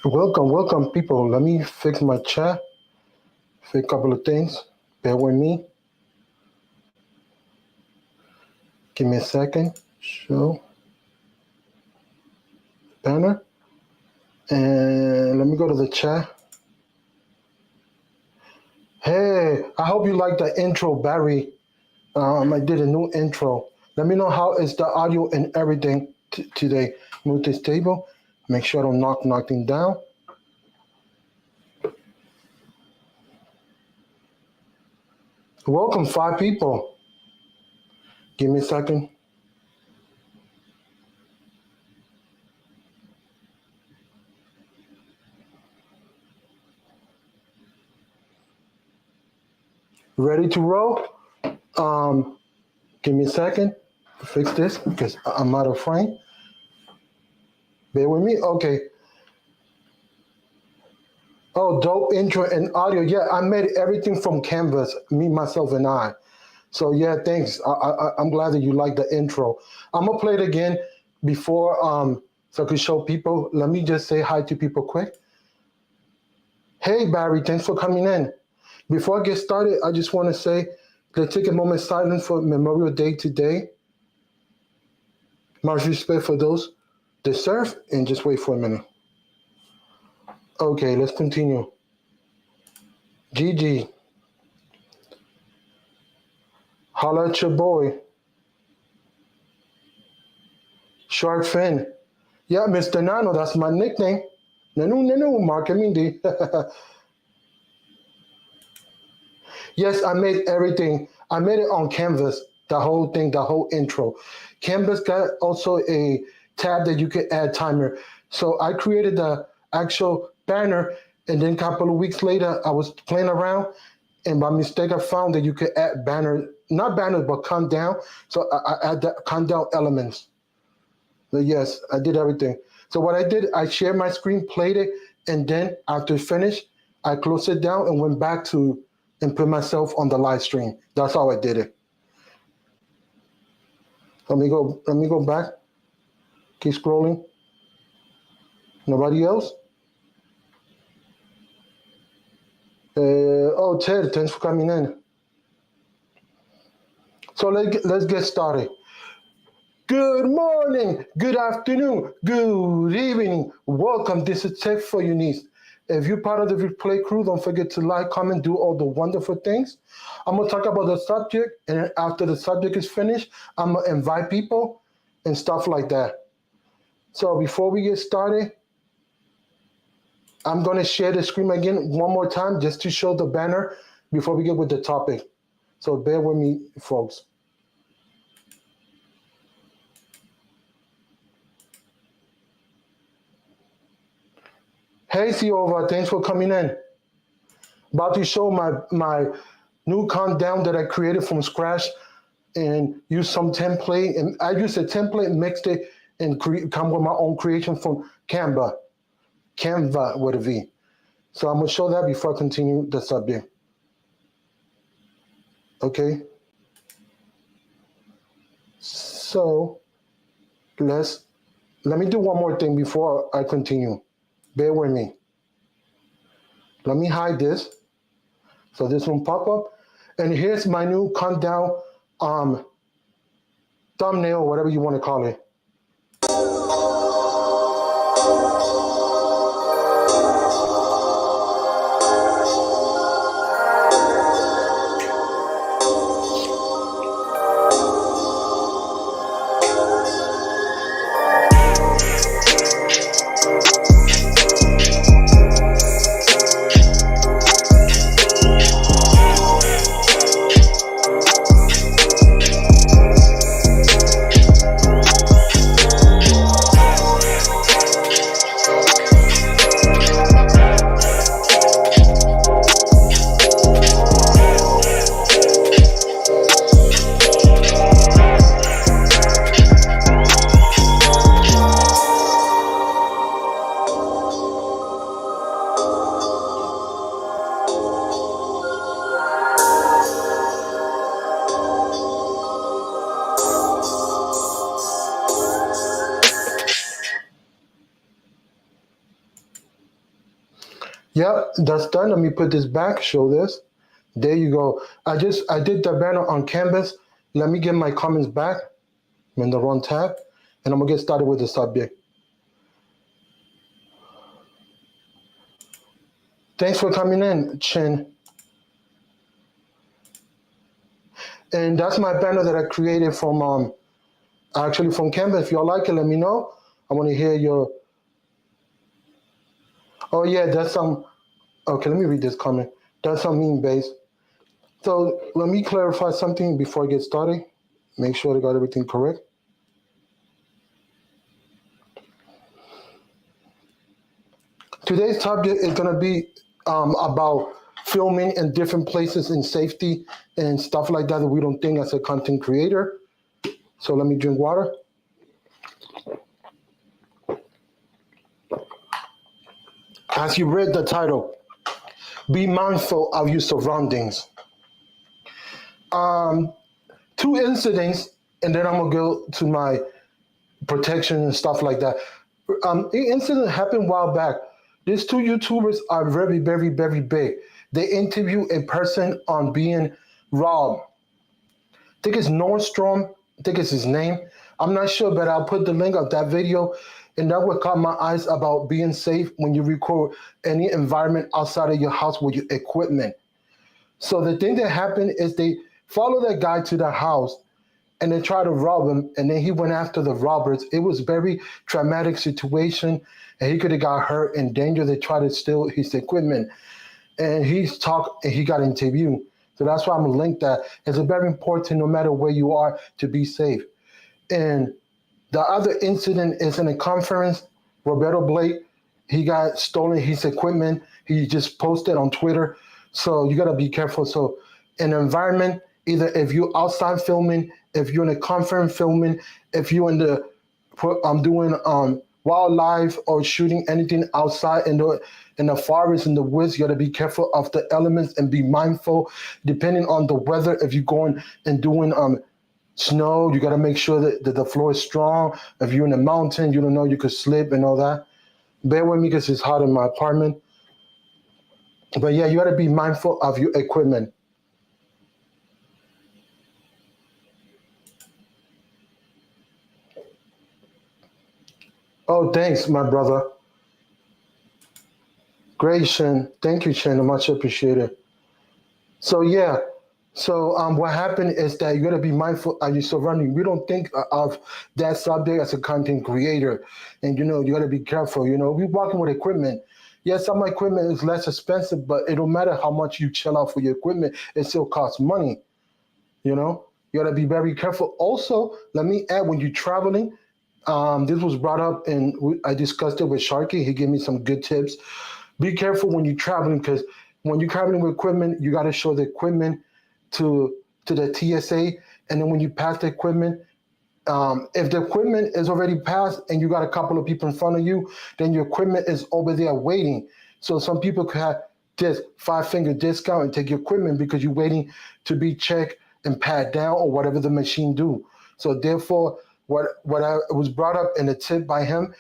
Welcome, welcome, people. Let me fix my chat, fix a couple of things. Bear with me. Give me a second. Show banner. And let me go to the chat. Hey, I hope you like the intro, Barry. I did a new intro. Let me know how is the audio and everything today. Move this table. Make sure I don't knock nothing down. Welcome, 5 people. Give me a second. Ready to roll? Give me a second to fix this because I'm out of frame. Bear with me. Okay. Oh, dope intro and audio. Yeah, I made everything from Canvas, me, myself, and I. So yeah, thanks. I'm glad that you like the intro. I'm gonna play it again before so I can show people. Let me just say hi to people quick. Hey Barry, thanks for coming in. Before I get started, I just want to say let's take a moment silent for Memorial Day today. Much respect for those that serve, and just wait for a minute. Okay, let's continue. Gigi, holla at your boy. Shark Fin. Yeah, Mr. Nano, that's my nickname. Nanu, Mark Mindy. Yes, I made everything. I made it on Canvas, the whole thing, the whole intro. Canvas got also a tab that you can add timer. So I created the actual banner, and then a couple of weeks later, I was playing around, and by mistake, I found that you could add banner, not banners, but countdown. So I add the countdown elements. But yes, I did everything. So what I did, I shared my screen, played it, and then after it finished, I closed it down and went back to and put myself on the live stream. That's how I did it. Let me go back. Keep scrolling. Nobody else? Oh, Ted, thanks for coming in. So let's get started. Good morning, good afternoon, good evening. Welcome. This is Tech for Your Needs. If you're part of the replay crew, don't forget to like, comment, do all the wonderful things. I'm going to talk about the subject, and after the subject is finished, I'm going to invite people and stuff like that. So before we get started, I'm going to share the screen again one more time just to show the banner before we get with the topic. So bear with me, folks. Hey, Siova, thanks for coming in. About to show my new countdown that I created from scratch and use some template. And I used a template, mixed it, and come with my own creation from Canva with a V. So I'm going to show that before I continue the subject. Okay. So let me do one more thing before I continue. Bear with me. Let me hide this. So this one pop up. And here's my new countdown thumbnail, whatever you want to call it. that's done. Let me put this back. Show this. There you go. I did the banner on Canvas. Let me get my comments back. I'm in the wrong tab, and I'm gonna get started with the subject. Thanks for coming in, Chin. And that's my banner that I created from actually from Canvas. If y'all like it, let me know. I want to hear your. Oh yeah, that's some. Okay, let me read this comment. That's some meme base. So let me clarify something before I get started. Make sure I got everything correct. Today's topic is going to be about filming in different places and safety and stuff like that we don't think as a content creator. So let me drink water. As you read the title, be mindful of your surroundings. Two incidents, and then I'm gonna go to my protection and stuff like that. The incident happened a while back. These two YouTubers are very, very, very big. They interview a person on being robbed. I think it's Nordstrom. I think it's his name. I'm not sure, but I'll put the link of that video. And that would caught my eyes about being safe when you record any environment outside of your house with your equipment. So the thing that happened is they follow that guy to the house and they tried to rob him, and then he went after the robbers. It was very traumatic situation, and he could have got hurt in danger. They tried to steal his equipment, and he's talked and he got interviewed. So that's why I'm gonna link that. It's very important, no matter where you are, to be safe. And the other incident is in a conference. Roberto Blake, he got stolen his equipment. He just posted on Twitter. So you gotta be careful. So in an environment, either if you're outside filming, if you're in a conference filming, if you're in the doing wildlife or shooting anything outside in the forest, in the woods, you gotta be careful of the elements and be mindful depending on the weather. If you're going and doing snow, you gotta make sure that the floor is strong. If you're in a mountain, you don't know, you could slip and all that. Bear with me because it's hot in my apartment. But yeah, you gotta be mindful of your equipment. Oh, thanks, my brother. Great, Shin. Thank you, Shin. Much appreciated. So yeah, so what happened is that you gotta be mindful of your surrounding. We don't think of that subject as a content creator, and you gotta be careful. We're working with equipment. Yes, some equipment is less expensive, but it don't matter how much you chill out for your equipment. It still costs money. You gotta be very careful. Also, let me add, when you're traveling, this was brought up and I discussed it with Sharky. He gave me some good tips. Be careful when you're traveling, because when you're traveling with equipment, you got to show the equipment to the TSA. And then when you pass the equipment, if the equipment is already passed and you got a couple of people in front of you, then your equipment is over there waiting. So some people could have this 5-finger discount and take your equipment because you're waiting to be checked and pat down or whatever the machine do. So therefore, what I was brought up in a tip by him,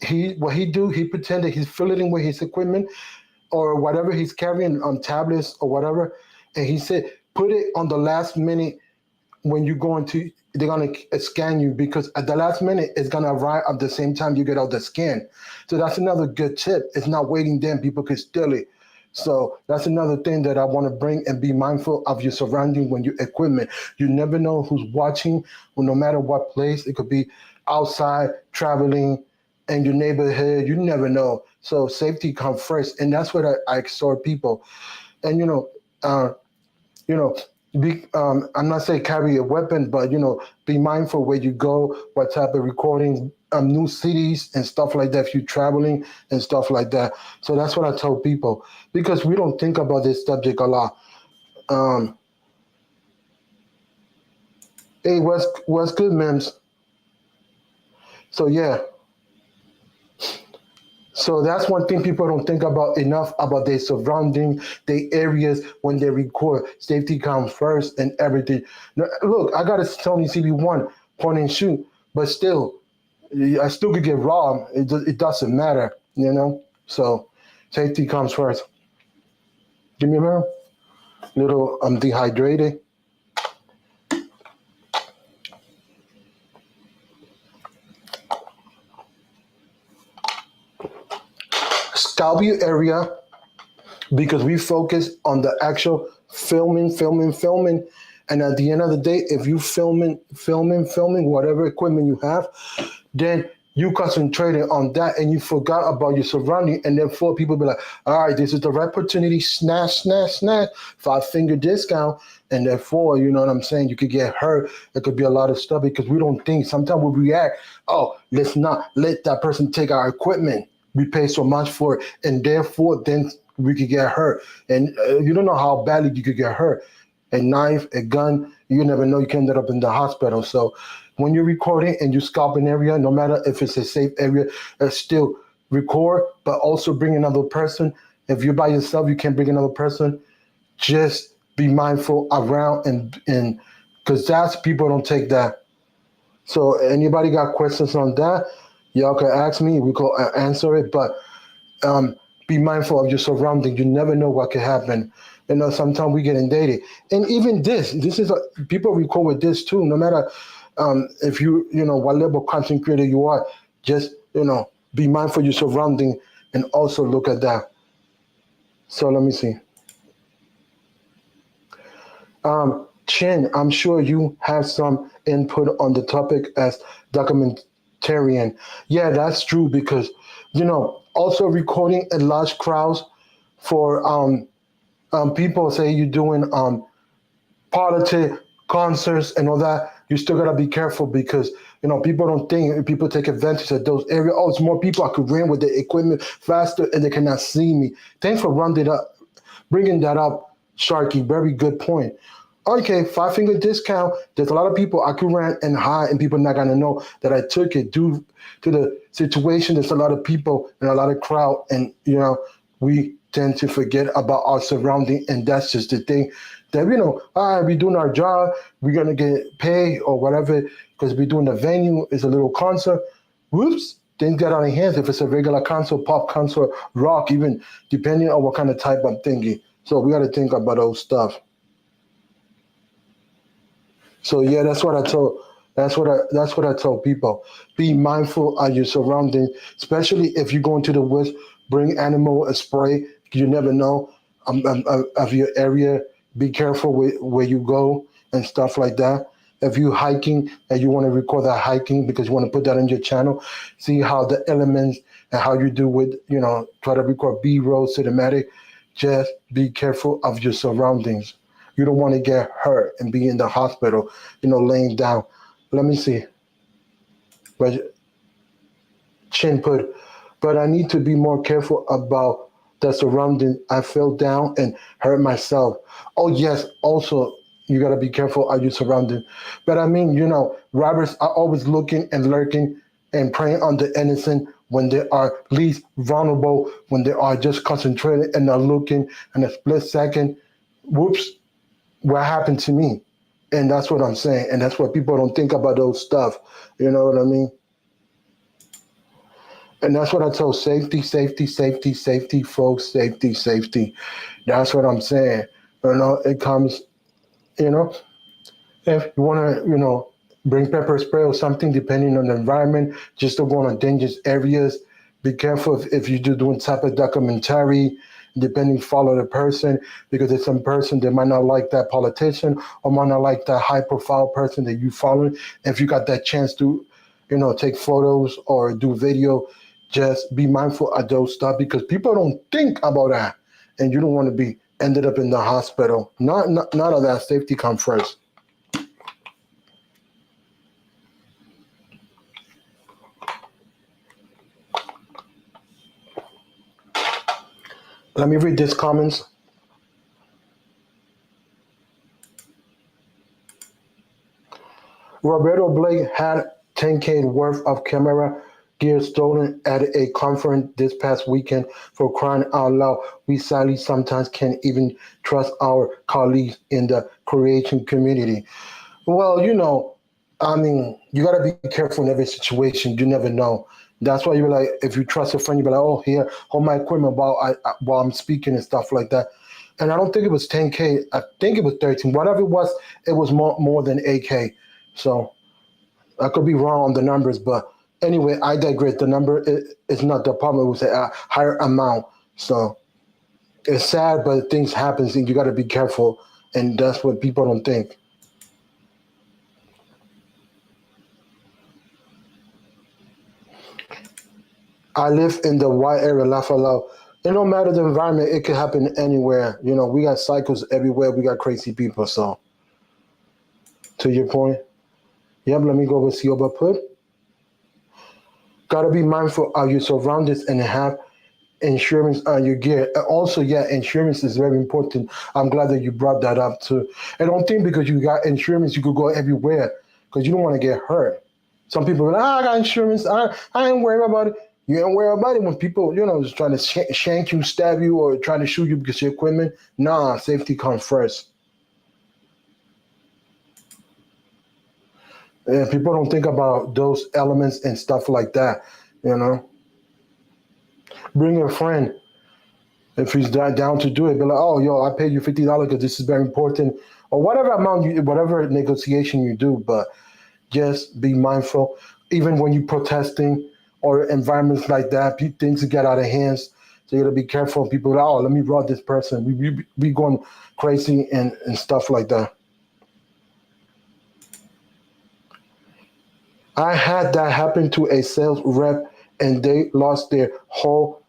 he pretended he's filling with his equipment or whatever he's carrying on tablets or whatever, and he said put it on the last minute when you're going to. They're gonna scan you, because at the last minute it's gonna arrive at the same time you get out the scan. So that's another good tip. It's not waiting there; people could steal it. So that's another thing that I want to bring, and be mindful of your surrounding when you equipment. You never know who's watching, or no matter what place. It could be outside, traveling, in your neighborhood. You never know. So safety comes first, and that's what I exhort people. And I'm not saying carry a weapon, but be mindful where you go, what type of recording, new cities and stuff like that if you're traveling and stuff like that. So that's what I tell people, because we don't think about this subject a lot. Hey, what's good, Mims? So yeah. So that's one thing people don't think about enough, about their surrounding, their areas when they record. Safety comes first and everything. Now, look, I got a Sony CB1 point and shoot, but still, I still could get robbed. It doesn't matter. So safety comes first. Give me a minute. Little I'm dehydrated. Scalp your area because we focus on the actual filming. And at the end of the day, if you filming, whatever equipment you have, then you concentrated on that and you forgot about your surrounding. And then four people be like, all right, this is the right opportunity, snatch, 5 finger discount. And therefore, you know what I'm saying? You could get hurt. It could be a lot of stuff because we don't think. Sometimes we react, oh, let's not let that person take our equipment. We pay so much for it. And therefore, then we could get hurt. And you don't know how badly you could get hurt. A knife, a gun, you never know. You can end up in the hospital. So when you're recording and you scalp an area, no matter if it's a safe area, still record, but also bring another person. If you're by yourself, you can't bring another person. Just be mindful around and because that's people don't take that. So anybody got questions on that? Y'all can ask me. We can answer it. But um, be mindful of your surroundings. You never know what could happen. You know, sometimes we get indicted. And even this is people record with this too. No matter if you know what level of content creator you are, just be mindful of your surrounding and also look at that. So let me see. Chin, I'm sure you have some input on the topic as documentarian. Yeah, that's true because also recording in large crowds for people say you're doing politics concerts and all that. You still gotta be careful because people don't think people take advantage of those areas. Oh, it's more people I could run with the equipment faster and they cannot see me. Thanks for bringing that up, Sharky. Very good point. Okay, 5 finger discount. There's a lot of people I could rant and hide, and people not gonna know that I took it due to the situation. There's a lot of people and a lot of crowd, and we tend to forget about our surrounding, and that's just the thing. That all right, we're doing our job, we're gonna get paid or whatever because we're doing the venue. It's a little concert. Whoops, things get out of hands. If it's a regular concert, pop concert, rock, even depending on what kind of type I'm thinking. So we got to think about those stuff. So yeah, that's what I told. That's what I tell people. Be mindful of your surroundings, especially if you go into the woods. Bring animal a spray. You never know of your area. Be careful with where you go and stuff like that. If you hiking and you want to record that hiking because you want to put that on your channel, see how the elements and how you do with try to record B-roll cinematic. Just be careful of your surroundings. You don't want to get hurt and be in the hospital, laying down. Let me see. But Chin put, but I need to be more careful about the surrounding. I fell down and hurt myself. Oh yes, also you gotta be careful of your surrounding. But I mean, robbers are always looking and lurking and preying on the innocent when they are least vulnerable, when they are just concentrated and are looking in a split second. Whoops, what happened to me? And that's what I'm saying. And that's what people don't think about those stuff. You know what I mean? And that's what I told safety, folks, safety. That's what I'm saying. It comes, you know, if you want to, bring pepper spray or something, depending on the environment, just don't go on dangerous areas. Be careful if you're doing type of documentary, depending, follow the person, because there's some person that might not like that politician or might not like that high profile person that you following. If you got that chance to, take photos or do video, just be mindful of those stuff because people don't think about that, and you don't want to be ended up in the hospital. Not of that. Safety come first. Let me read these comments. Roberto Blake had 10K worth of camera gear stolen at a conference this past weekend. For crying out loud, we sadly sometimes can't even trust our colleagues in the creation community. Well, I mean, you got to be careful in every situation. You never know. That's why you're like, if you trust a friend, you're like, oh, here, hold my equipment while I'm speaking and stuff like that. and I don't think it was 10K. I think it was 13. Whatever it was more than 8K. So I could be wrong on the numbers, but anyway, I digress. The number is not the problem. It was a higher amount. So it's sad, but things happen, and you got to be careful. And that's what people don't think. I live in the white area, Lafayette. It don't matter the environment; it could happen anywhere. We got cycles everywhere. We got crazy people. So, to your point, yep. Let me go with Sioba put. Gotta be mindful of your surroundings and have insurance on your gear. Also, yeah, insurance is very important. I'm glad that you brought that up too. And don't think because you got insurance you could go everywhere because you don't want to get hurt. Some people are like, I got insurance. I ain't worried about it. You ain't worried about it when people, just trying to shank you, stab you, or trying to shoot you because your equipment. Nah, safety comes first. And people don't think about those elements and stuff like that. You know, bring a friend if he's down to do it. Be like, oh, yo, I paid you $50 because this is very important, or whatever amount whatever negotiation you do. But just be mindful, even when you're protesting or environments like that, things get out of hands. So you gotta be careful. People, are, oh, let me rob this person. We going crazy and stuff like that. I had that happen to a sales rep, and they lost their whole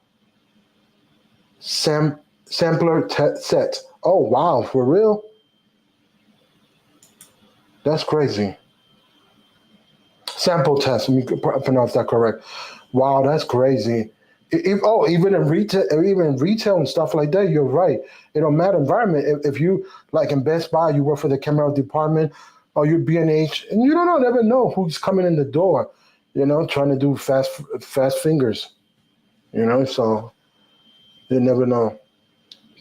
sampler set. Oh wow, for real? That's crazy. Sample test. Let me pronounce that correct. Wow, that's crazy. Even in retail and stuff like that, you're right. It don't matter environment. If you like in Best Buy, you work for the camera department, or you B&H, and you don't know, never know who's coming in the door. Trying to do fast fingers. So you never know.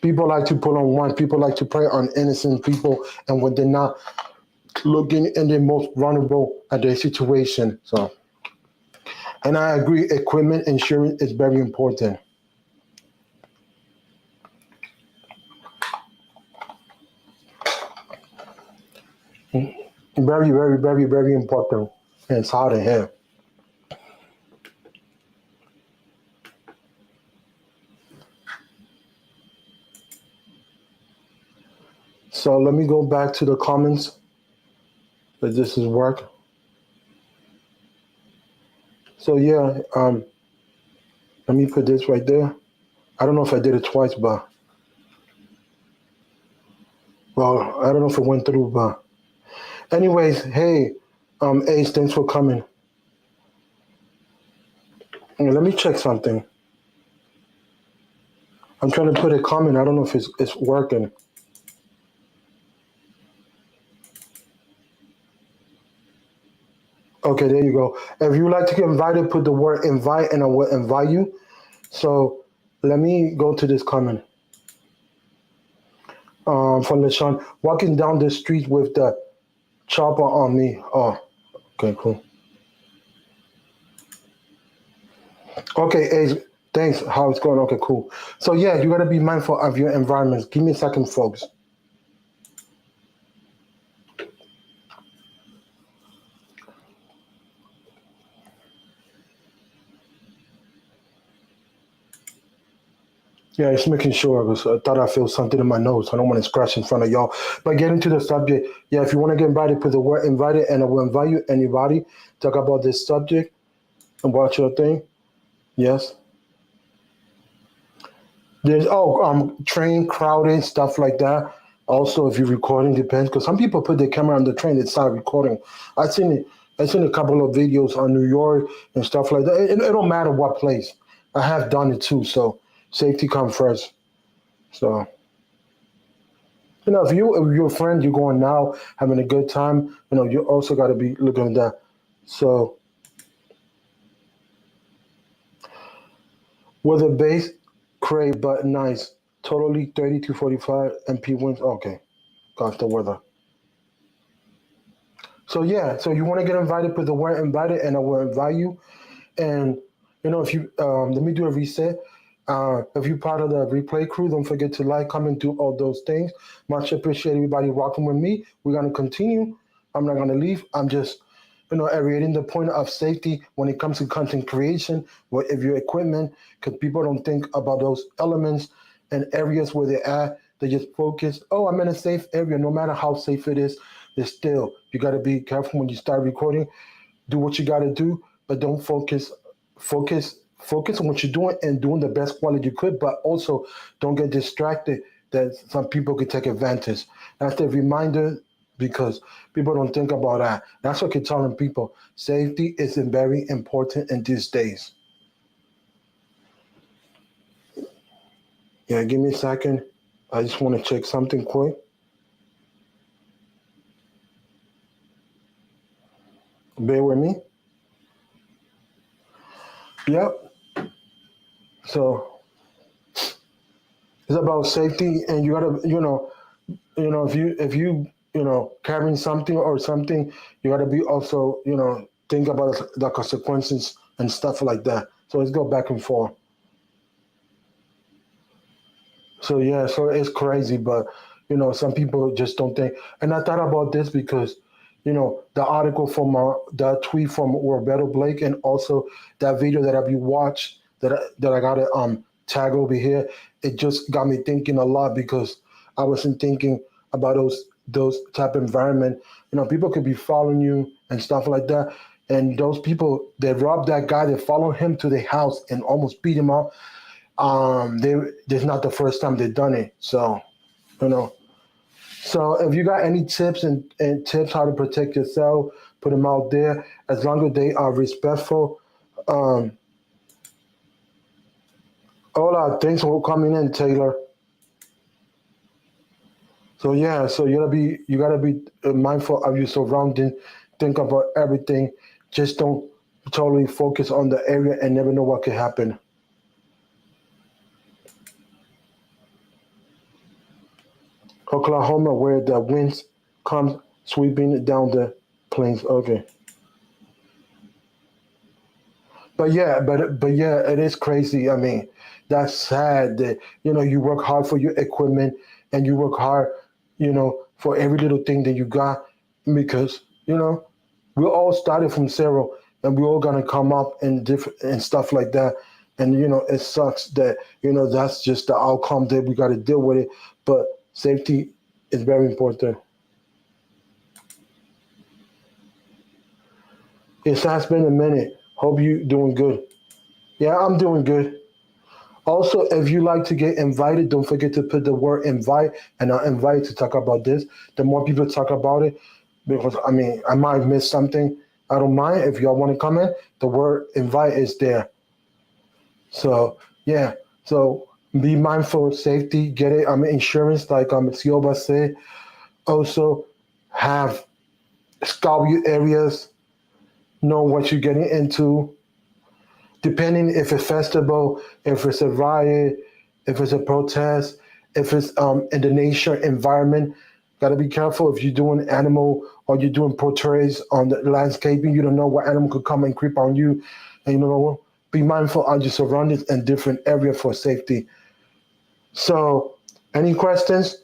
People like to pull on one. People like to prey on innocent people, and when they're not looking in the most vulnerable at their situation. So, and I agree, equipment insurance is very important. Very, very, very, very important. And it's hard to hear. So let me go back to the comments. That this is work. So yeah, let me put this right there. I don't know if I did it twice, but well, I don't know if it went through, but anyways, hey, Ace, thanks for coming. Let me check something. I'm trying to put a comment. I don't know if it's working. Okay, there you go. If you like to get invited, put the word invite and I will invite you. So let me go to this comment from LaShawn. Walking down the street with the chopper on me. Oh, okay, cool. Okay, Ace, thanks. How it's going? Okay, cool. So yeah, you gotta be mindful of your environments. Give me a second, folks. Yeah, just making sure because I thought I feel something in my nose. I don't want to scratch in front of y'all. But getting to the subject, yeah, if you want to get invited, put the word invited and I will invite you. Anybody talk about this subject and watch your thing. Yes. There's train crowding, stuff like that. Also, if you're recording, depends because some people put their camera on the train, they start recording. I seen it. I seen a couple of videos on New York and stuff like that. It don't matter what place. I have done it too. So safety comes first. So if you're a friend, you're going now, having a good time. You also got to be looking at that. So with a base crave, but nice, totally 30 to 45 MP wins. Okay, got the weather. So yeah, so you want to get invited, put the word invited, and I will invite you. And if you let me do a reset. If you're part of the replay crew, don't forget to like, comment, do all those things. Much appreciate everybody rocking with me. We're gonna continue. I'm not gonna leave. I'm just, aerating the point of safety when it comes to content creation, where if your equipment, because people don't think about those elements and areas where they're at. They just focus, oh, I'm in a safe area. No matter how safe it is, there's still, you gotta be careful when you start recording. Do what you gotta do, but don't focus on what you're doing and doing the best quality you could, but also don't get distracted that some people could take advantage. That's the reminder because people don't think about that. That's what I keep telling people. Safety is very important in these days. Yeah, give me a second. I just want to check something quick. Bear with me. Yep. So it's about safety, and you gotta, if you carrying something or something, you gotta be also, think about the consequences and stuff like that. So let's go back and forth. So yeah, so it's crazy, but some people just don't think. And I thought about this because, the article from that tweet from Roberto Blake, and also that video that I watched that I got to tag over here. It just got me thinking a lot because I wasn't thinking about those type of environment. People could be following you and stuff like that. And those people that robbed that guy, that followed him to the house and almost beat him up, they this not the first time they've done it. So, you know. So if you got any tips and tips how to protect yourself, put them out there. As long as they are respectful. Um, Hola, thanks for coming in, Taylor. So yeah, so you gotta be mindful of your surrounding. Think about everything. Just don't totally focus on the area and never know what could happen. Oklahoma, where the winds come sweeping down the plains. Okay, but yeah, it is crazy. I mean, that's sad that you work hard for your equipment and you work hard, for every little thing that you got because we all started from zero and we all gonna come up and different and stuff like that. And it sucks that that's just the outcome that we got to deal with it. But safety is very important. It has been a minute. Hope you doing good. Yeah, I'm doing good. Also, if you like to get invited, don't forget to put the word invite, and I'll invite you to talk about this. The more people talk about it, because I mean, I might miss something. I don't mind if y'all want to come in. The word invite is there. So yeah, so be mindful of safety. Get it. I mean, insurance, like Sioba said. Also, have scout your areas. Know what you're getting into. Depending if it's festival, if it's a riot, if it's a protest, if it's in the nature environment, gotta be careful if you're doing animal or you're doing portraits on the landscaping. You don't know what animal could come and creep on you, and be mindful of your surroundings and different area for safety. So, any questions?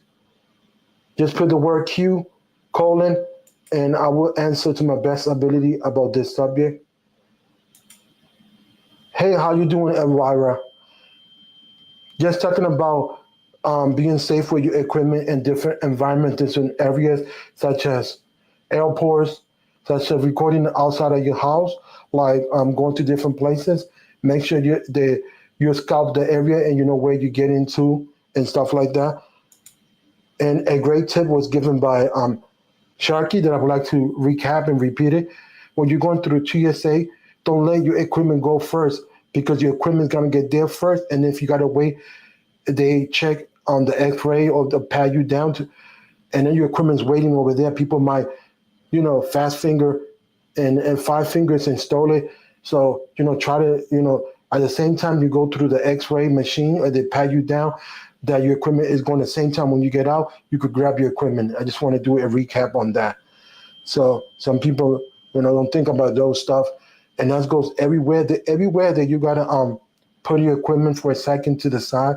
Just put the word Q, colon, and I will answer to my best ability about this subject. Hey, how you doing, Elvira? Just talking about being safe with your equipment in different environments, different areas, such as airports, such as recording outside of your house, like going to different places. Make sure you scout the area and you know where you get into and stuff like that. And a great tip was given by Sharky that I would like to recap and repeat it. When you're going through TSA, don't let your equipment go first because your equipment's gonna get there first. And if you gotta wait, they check on the X-ray or the pat you down to, and then your equipment's waiting over there. People might, fast finger and five fingers and stole it. So try to at the same time you go through the X-ray machine or they pat you down, that your equipment is going the same time when you get out, you could grab your equipment. I just want to do a recap on that. So some people, don't think about those stuff, and that goes everywhere. Everywhere that you gotta put your equipment for a second to the side.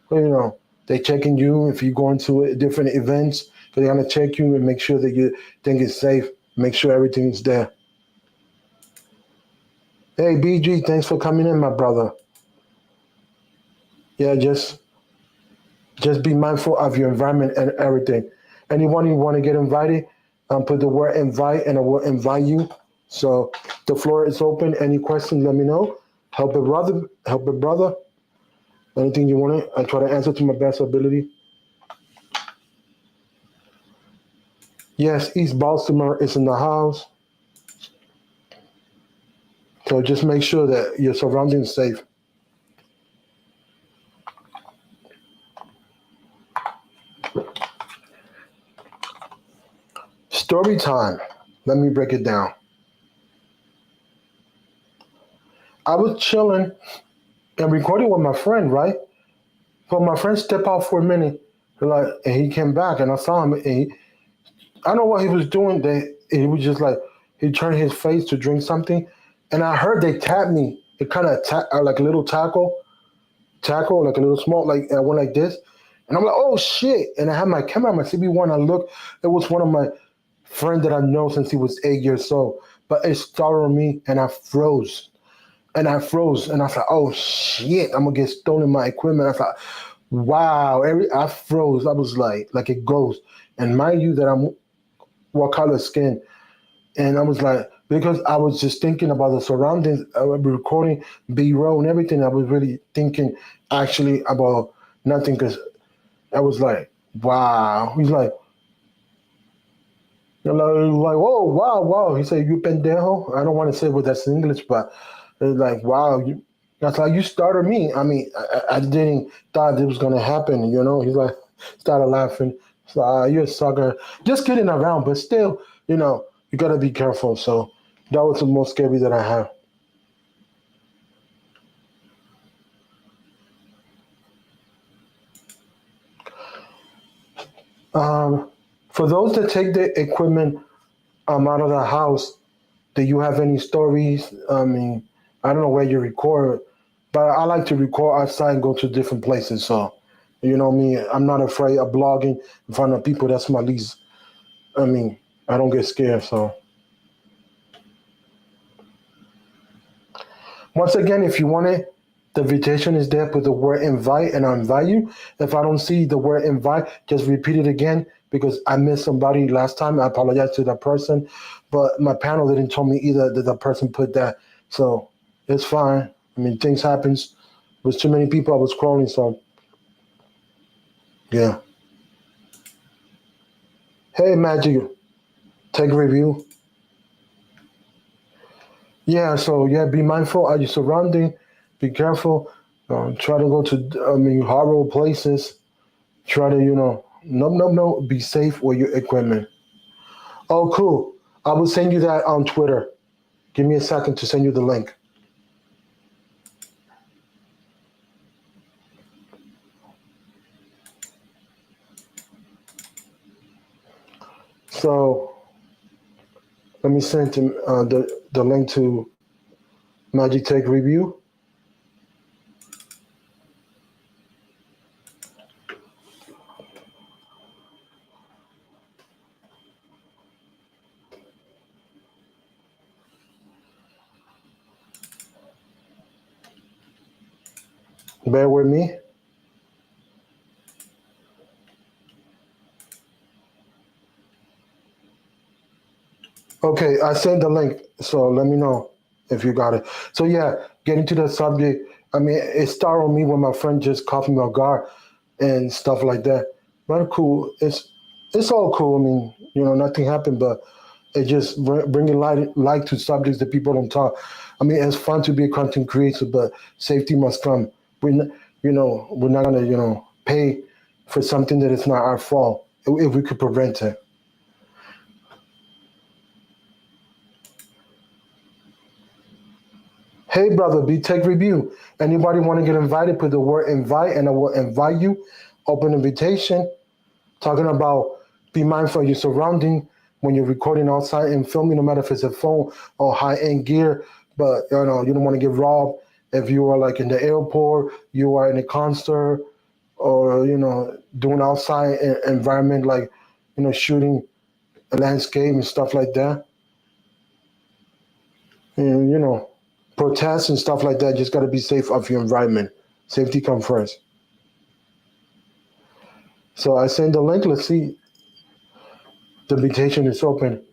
Well, they checking you if you go into different events. They're gonna check you and make sure that you think it's safe. Make sure everything's there. Hey, BG, thanks for coming in, my brother. Yeah, just be mindful of your environment and everything. Anyone you want to get invited, put the word invite and I will invite you. So the floor is open. Any questions, let me know. Help a brother, help a brother. Anything you want to, I try to answer to my best ability. Yes, East Baltimore is in the house. So just make sure that your surroundings safe. Story time. Let me break it down. I was chilling and recording with my friend, right? But my friend stepped out for a minute, like, and he came back, and I saw him. I don't know what he was doing. He was just like he turned his face to drink something, and I heard they tapped me. It kind of like a little tackle, like a little small, like I went like this, and I'm like, oh shit! And I had my camera, my CB1. I looked. It was one of my friends that I know since he was 8 years old. But it startled me, and I froze. And I thought, oh shit, I'm gonna get stolen my equipment. I thought, wow, I froze. I was like a ghost. And mind you, that I'm what color skin, and I was like, because I was just thinking about the surroundings. I was recording B-roll and everything. I was really thinking actually about nothing because I was like, wow. He's like, oh, wow, wow. He said, you pendejo. I don't want to say what that's in English, but it's like, wow. That's like, you started me. I mean, I didn't thought it was going to happen. He's like, started laughing. So, you're a sucker. Just kidding around, but still, you got to be careful. So that was the most scary that I have. Um, for those that take the equipment out of the house, do you have any stories? I mean, I don't know where you record, but I like to record outside and go to different places. So, me, I'm not afraid of blogging in front of people. That's my least. I mean, I don't get scared. So, once again, if you want it, the invitation is there. Put the word invite, and I'll invite you. If I don't see the word invite, just repeat it again because I missed somebody last time. I apologize to that person, but my panel didn't tell me either that the person put that. So it's fine. I mean, things happens. With too many people, I was scrolling. So yeah. Hey, Magic, take a review. Yeah. So yeah, be mindful of your surrounding. Be careful. Try to go to horrible places. Try to no. Be safe with your equipment. Oh, cool. I will send you that on Twitter. Give me a second to send you the link. So let me send him the link to Magic Tech Review. Bear with me. Okay, I sent the link, so let me know if you got it. So yeah, getting to the subject. I mean, it startled me when my friend just caught me off guard and stuff like that. But cool. It's all cool. I mean, nothing happened, but it just bringing light to subjects that people don't talk. I mean, it's fun to be a content creator, but safety must come. We're not gonna pay for something that is not our fault if we could prevent it. Hey, brother, B Tech Review. Anybody want to get invited? Put the word invite, and I will invite you. Open invitation. Talking about be mindful of your surrounding when you're recording outside and filming, no matter if it's a phone or high end gear. But you don't want to get robbed. If you are like in the airport, you are in a concert, or doing outside environment like shooting a landscape and stuff like that, and protests and stuff like that. Just got to be safe of your environment. Safety come first. So I send the link. Let's see. The invitation is open.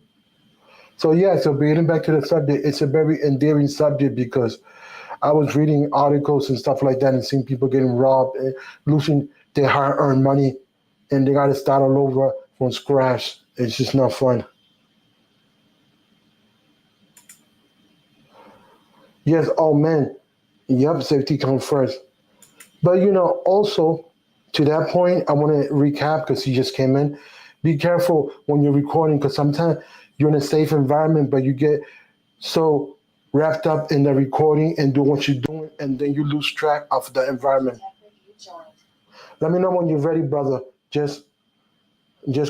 So yeah, so getting back to the subject, it's a very endearing subject because I was reading articles and stuff like that and seeing people getting robbed and losing their hard-earned money, and they got to start all over from scratch. It's just not fun. Yes, oh man, yep, safety comes first. But also to that point, I want to recap because he just came in. Be careful when you're recording because sometimes you're in a safe environment, but you get so wrapped up in the recording and doing what you're doing, and then you lose track of the environment. Let me know when you're ready, brother. Just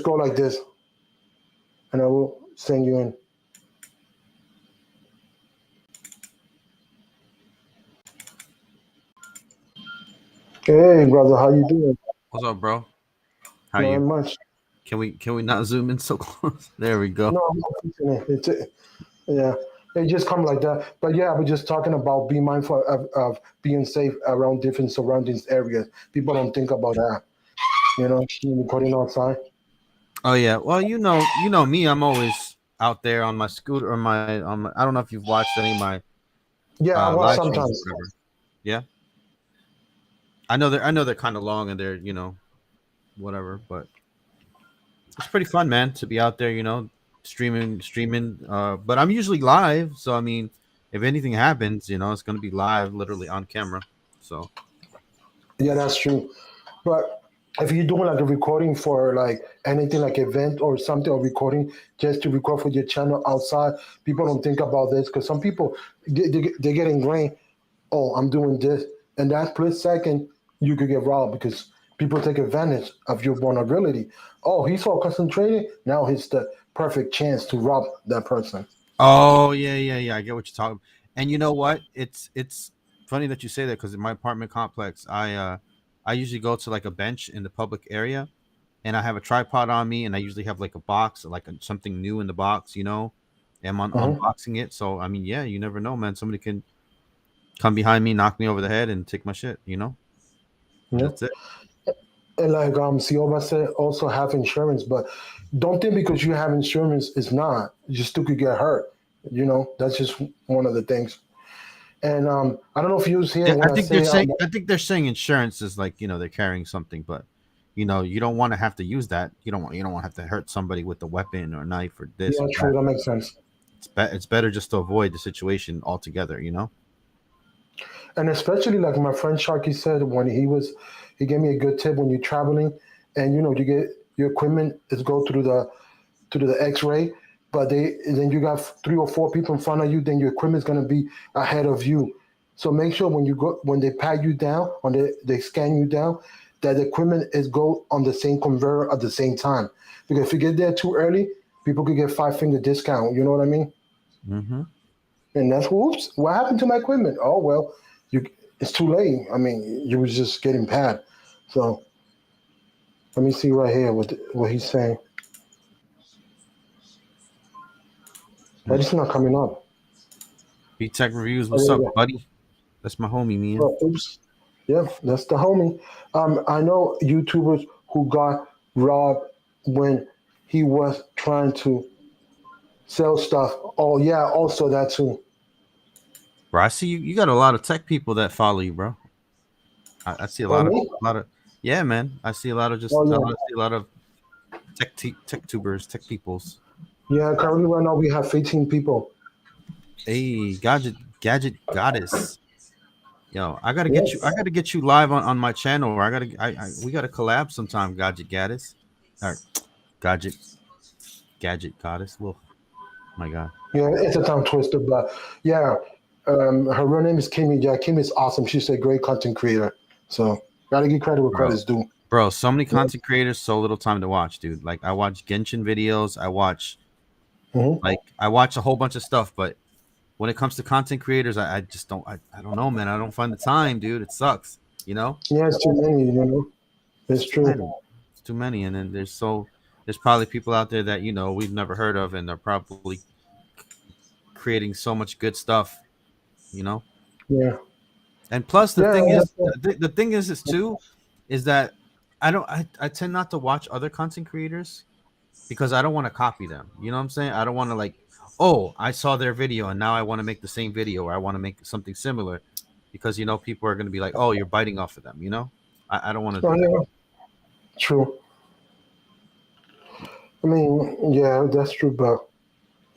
go like this, and I will send you in. Hey, brother, how you doing? What's up, bro? How Not you? much. Can we not zoom in so close? There we go. No, I'm not fixing it. Yeah, it just come like that. But yeah, we're just talking about be mindful of being safe around different surroundings areas. People don't think about that. When you're putting outside. Oh yeah. Well, you know me. I'm always out there on my scooter or my. I don't know if you've watched any of my Yeah, I watch live streams or sometimes. whatever. Yeah. I know they're kind of long and they're whatever, but it's pretty fun, man, to be out there. Streaming. But I'm usually live, so I mean, if anything happens, it's gonna be live, literally on camera. So. Yeah, that's true. But if you're doing like a recording for like anything like event or something or recording just to record for your channel outside, people don't think about this because some people they get ingrained. Oh, I'm doing this, and that split second you could get robbed because people take advantage of your vulnerability. Oh, he's so concentrated. Now it's the perfect chance to rob that person. Oh yeah, yeah, yeah. I get what you're talking. And you know what? It's funny that you say that because in my apartment complex, I usually go to like a bench in the public area, and I have a tripod on me, and I usually have like a box, like something new in the box, and I'm Hmm. unboxing it. So I mean, yeah, you never know, man. Somebody can come behind me, knock me over the head, and take my shit. Yeah. That's it. And like Sioma said, also have insurance, but don't think because you have insurance it's not. You still could get hurt. That's just one of the things. And I don't know if you was here Yeah, when I I think they're say saying. I think they're saying insurance is like they're carrying something, but you don't want to have to use that. You don't want to have to hurt somebody with a weapon or a knife or this yeah, or true, that. that makes sense. It's better just to avoid the situation altogether. And especially like my friend Sharky said when he gave me a good tip when you're traveling, and you get your equipment is go through the X-ray, but then you got 3 or 4 people in front of you, then your equipment's gonna be ahead of you. So make sure when they pat you down, when they scan you down, that the equipment is go on the same conveyor at the same time. Because if you get there too early, people could get five-finger discount. You know what I mean? Hmm. And that's whoops. What happened to my equipment? Oh well, you it's too late. I mean, you was just getting pat. So let me see right here what he's saying. But it's not coming up. B Tech Reviews, Oh, what's there you up, go. buddy? That's my homie, man. Oh, oops. Yeah, that's the homie. I know YouTubers who got robbed when he was trying to sell stuff. Oh yeah, also that too. Bro, I see you got a lot of tech people that follow you, bro. I see a Oh lot of me? yeah, man. I see a lot of Oh I yeah. see a lot of tech tubers, tech peoples. Yeah, currently right now we have 15 people. Hey, gadget goddess. Yo, I Yes. gotta get you live on my channel. Or we gotta collab sometime, gadget goddess. Or gadget goddess. Well, my God. Yeah, it's a tongue twister, but yeah, her real name is Kimmy. Yeah, Kimmy's awesome. She's a great content creator. So gotta give credit where Bro. credit's due. Bro, so many Yeah. content creators, so little time to watch, dude. Like I watch a whole bunch of stuff, but when it comes to content creators, I just don't. I don't know, man. I don't find the time, dude. It sucks. You know, Yeah, it's too many. It's it's too true. many. It's too many, and then there's probably people out there that we've never heard of, and they're probably creating so much good stuff. You know, Yeah, and plus yeah, that's it. the thing is too, is that I tend not to watch other content creators because I don't want to copy them. You know what I'm saying? I don't want to like, oh, I saw their video and now I want to make the same video or I want to make something similar because people are going to be like, oh, you're biting off of them. I don't want to Oh, do that. yeah, true. I mean, yeah, that's true, but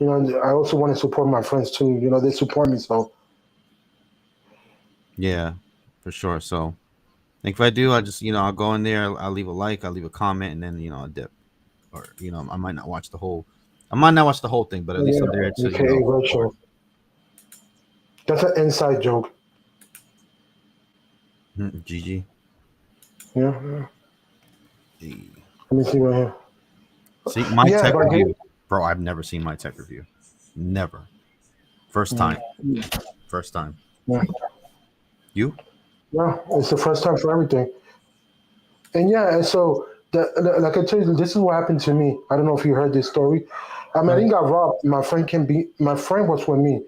I also want to support my friends too. They support me, so Yeah, for sure. So like if I do, I just I'll go in there, I'll leave a like, I'll leave a comment, and then I'll dip. Or I might not watch the whole. I might not watch the whole thing, but at least yeah, I'm there to AKA support. Rachel. That's an inside joke. GG. Yeah, yeah. Hey. Let me see right here. See my Yeah, tech but review, bro. I've never seen my tech review. Never. First time. First time. yeah, You? yeah, it's the first time for everything. And yeah, and so like I told you, this is what happened to me. I don't know if you heard this story. I mean, I Right. didn't got robbed. My friend was with me,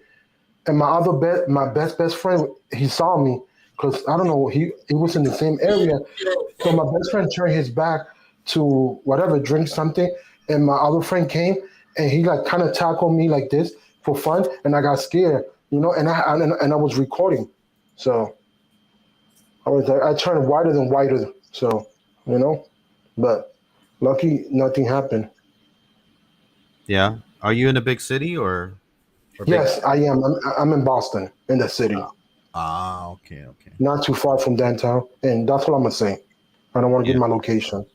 and my best friend, he saw me because I don't know, he was in the same area. So my best friend turned his back to whatever, drink something, and my other friend came and he like kind of tackled me like this for fun, and I got scared, and I was recording, so I turned whiter than whiter, so you know, but lucky nothing happened. Yeah. Are you in a big city or big? Yes, I am. I'm in Boston, in the city, Okay, okay. not too far from downtown, and that's what I'm gonna say. I don't want to Yeah. give my location.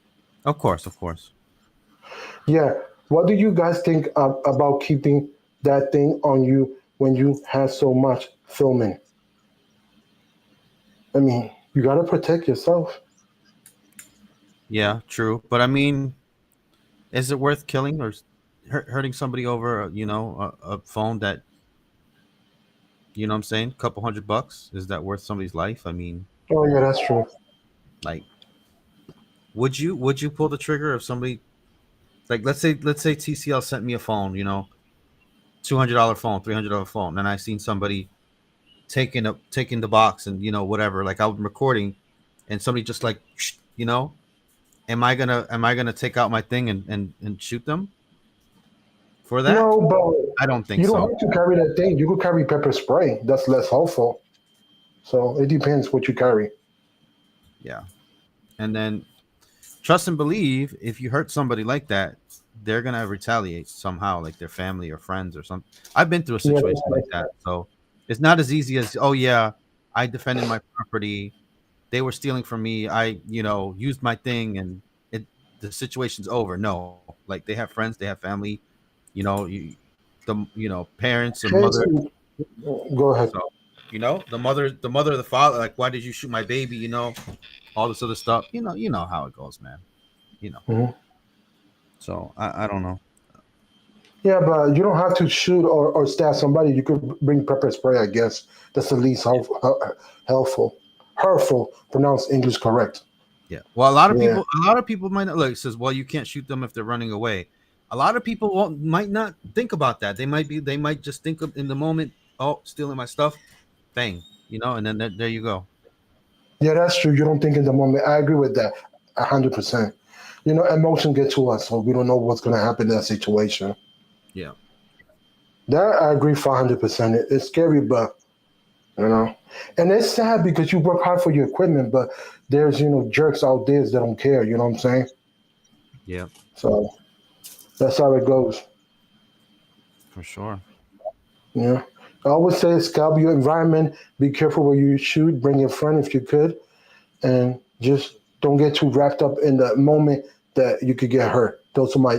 Of course, of course. Yeah. What do you guys think about keeping that thing on you when you have so much filming? I mean, you gotta protect yourself. Yeah, true. But I mean, is it worth killing or hurting somebody over, a phone that, what I'm saying, couple $100? Is that worth somebody's life? I mean, Oh yeah, that's true. like, would you pull the trigger if somebody like let's say TCL sent me a phone, $200 phone, $300 phone, and I seen somebody taking the box and whatever, like I'm recording, and somebody just like, am I gonna take out my thing and shoot them for that? No, but I don't think you don't so. have to carry that thing. You could carry pepper spray. That's less helpful. So it depends what you carry. Yeah, and then trust and believe, if you hurt somebody like that, they're gonna retaliate somehow, like their family or friends or something. I've been through a Yeah, situation like that, so it's not as easy as, oh yeah, I defended my property, they were stealing from me, I used my thing, and the situation's over. No, like they have friends, they have family, you the parents or okay, mother. so go ahead. So the mother, the father, like, why did you shoot my baby? All this other stuff. You know how it goes, man. You know. Mhm. So I don't know. Yeah, but you don't have to shoot or stab somebody. You could bring pepper spray, I guess. That's the least helpful. Hurtful, pronounced English correct. Yeah. Well, Yeah. a lot of people might not look. It says, well, you can't shoot them if they're running away. A lot of people might not think about that. They might just think of in the moment, oh, stealing my stuff, bang, and then there you go. Yeah, that's true. You don't think in the moment. I agree with that 100%. Emotion get to us, so we don't know what's going to happen in that situation. Yeah. That I agree 500%. It's scary, but you know, and it's sad because you work hard for your equipment, but there's jerks out there that don't care. You know what I'm saying? Yeah. So that's how it goes. For sure. Yeah. I always say scout your environment. Be careful where you shoot. Bring your friend if you could, and just don't get too wrapped up in the moment that you could get hurt. Those are my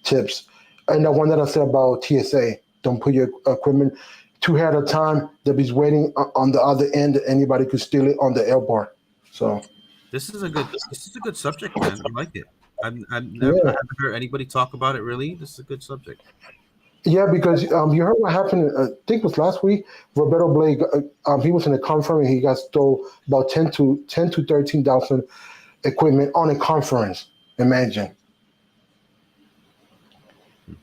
tips. And the one that I said about TSA, don't put your equipment too ahead of time. That be waiting on the other end. Anybody could steal it on the air bar. So This is a good subject, man. I like it. I yeah, haven't heard anybody talk about it really. This is a good subject. Yeah, because you heard what happened. I think it was last week. Roberto Blake. He was in a conference. He got stole about 13,000 equipment on a conference. Imagine.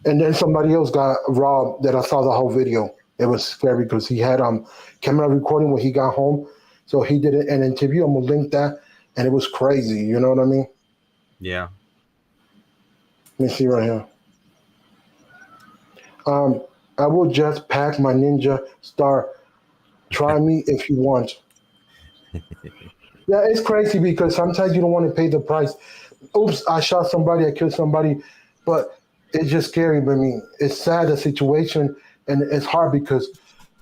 And then somebody else got robbed. That I saw the whole video. It was scary because he had camera recording when he got home. So he did an interview. I'm gonna link that, and it was crazy. You know what I mean? Yeah. Let me see right here. Um, I will just pack my Ninja Star. Try me if you want. Yeah, it's crazy because sometimes you don't want to pay the price. Oops, I shot somebody, I killed somebody, but it's just scary. But I mean, it's sad the situation, and it's hard because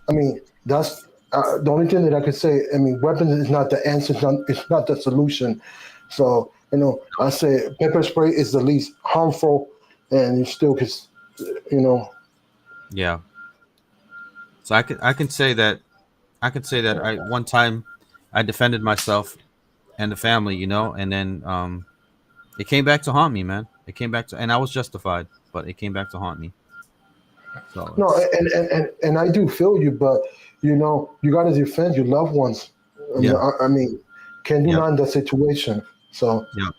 I mean that's the only thing that I could say. I mean, weapons is not the answer. It's not the solution. So I say pepper spray is the least harmful, and you still could, you know, Yeah. So I can say that I one time I defended myself and the family, and then it came back to haunt me, man. It came back to, and I was justified, but it came back to haunt me. So no, it's and I do feel you, but you got to defend your loved ones. yeah, I mean, can do yeah, not in that situation. So yeah,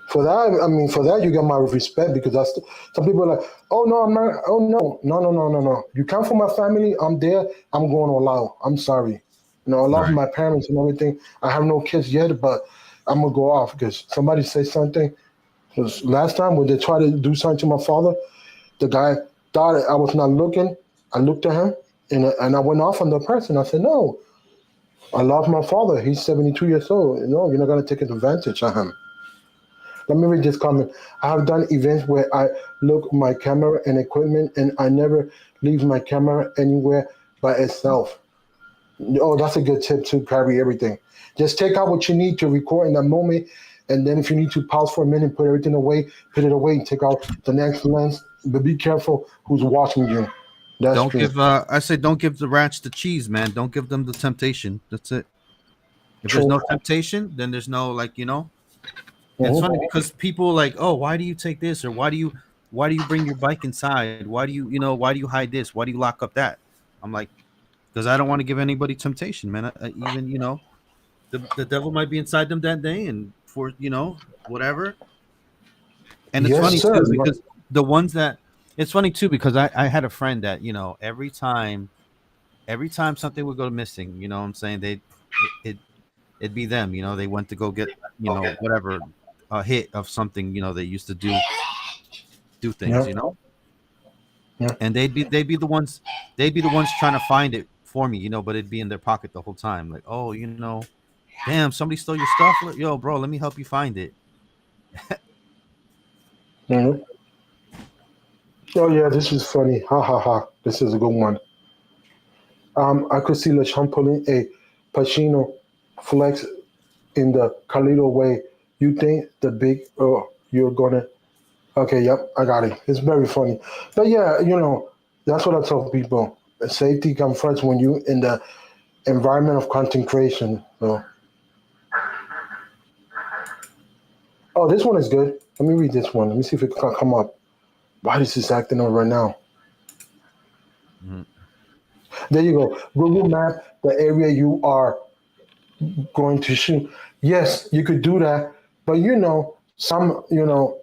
for that, I mean, for that, you get my respect because that's some people are like, oh no, I'm not. Oh no, no, no, no, no, no. You come for my family. I'm there. I'm going to allow. I'm sorry. I love right, my parents and everything. I have no kids yet, but I'm gonna go off because somebody say something. Because last time when they tried to do something to my father, the guy thought I was not looking. I looked at him and I went off on the person. I said, no, I love my father. He's 72 years old. No, you're not gonna take advantage of him. Let me read this comment. I have done events where I look my camera and equipment and I never leave my camera anywhere by itself. Oh, that's a good tip to carry everything. Just take out what you need to record in that moment. And then if you need to pause for a minute, put everything away, put it away, and take out the next lens. But be careful who's watching you. That's don't true. give I say don't give the rats the cheese, man. Don't give them the temptation. That's it. If there's True. no temptation, then there's no, and it's Mhm. funny because people like, oh, why do you take this, or why do you bring your bike inside, why do you hide this, why do you lock up that? I'm like, because I don't want to give anybody temptation, man. Even the devil might be inside them that day, and for whatever. And it's Yes, funny sir. too because the ones that it's funny too because I had a friend that every time something would go missing, what I'm saying, it'd be them. They went to go get whatever, a hit of something. They used to do things. Yeah, yeah. And they'd be the ones trying to find it for me. But it'd be in their pocket the whole time. Like, oh, damn, somebody stole your stuff. Yo, bro, let me help you find it. Mhm. Oh, yeah, this is funny. Ha ha ha. This is a good one. I could see LeSean pulling a Pacino flex in the Carlito way. You think the big, you're gonna, okay, yep, I got it. It's very funny. But yeah, that's what I tell people. Safety comes first when you in the environment of content creation. So, oh, this one is good. Let me read this one. Let me see if it can come up. Why is this acting up right now? Mhm. There you go. Google Map the area you are going to shoot. Yes, you could do that, but some, I'm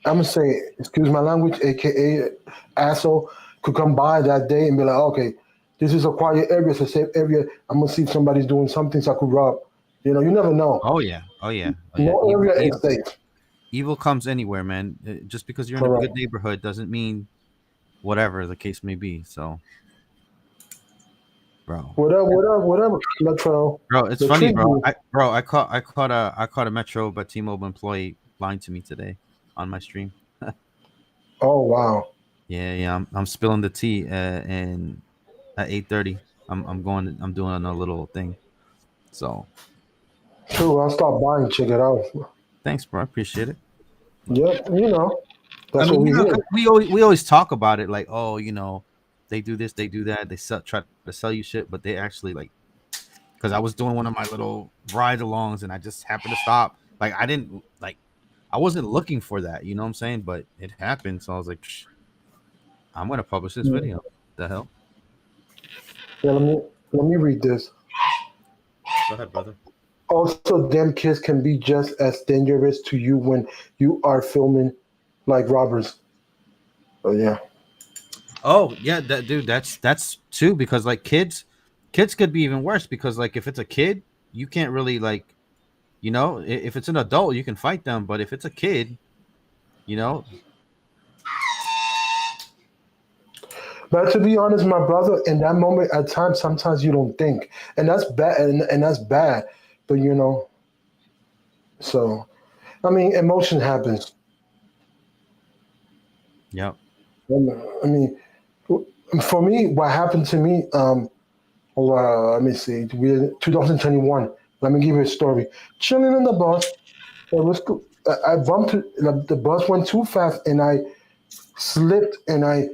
gonna say, excuse my language, aka asshole, could come by that day and be like, okay, this is a quiet area, it's a safe area. I'm gonna see if somebody's doing something so I could rob. You never know. Oh yeah, oh yeah, oh yeah. No Evil, area evil, is safe. evil comes anywhere, man. Just because you're in a Correct. good neighborhood doesn't mean whatever the case may be. So, bro, Whatever, whatever, whatever. Latrell, bro, it's the funny, treat bro. you. I caught a Metro but T-Mobile employee lying to me today on my stream. Oh wow. Yeah, yeah. I'm spilling the tea, and at 8:30, I'm doing a little thing. So True, I'll stop by and check it out. thanks, bro. I appreciate it. Yep, I that's what mean, we hear. 'cause we always talk about it like, oh, they do this, they do that, they try to sell you shit, but they actually like, because I was doing one of my little ride-alongs and I just happened to stop. Like I didn't like, I wasn't looking for that, you know what I'm saying? But it happened, so I was like, psh. I'm gonna publish this Mm. video. The hell? Yeah, let me read this. Go ahead, brother. Also, them kids can be just as dangerous to you when you are filming like robbers. Oh yeah, Oh yeah, that dude. That's too because like kids could be even worse because like if it's a kid, you can't really like if it's an adult, you can fight them, but if it's a kid, you know, but to be honest, my brother, in that moment, at times, sometimes you don't think, and that's bad, and that's bad. But so I mean, emotion happens. yeah. I mean, for me, what happened to me, let me see, 2021. Let me give you a story. Chilling in the bus, it was I bumped the bus went too fast, and I slipped and I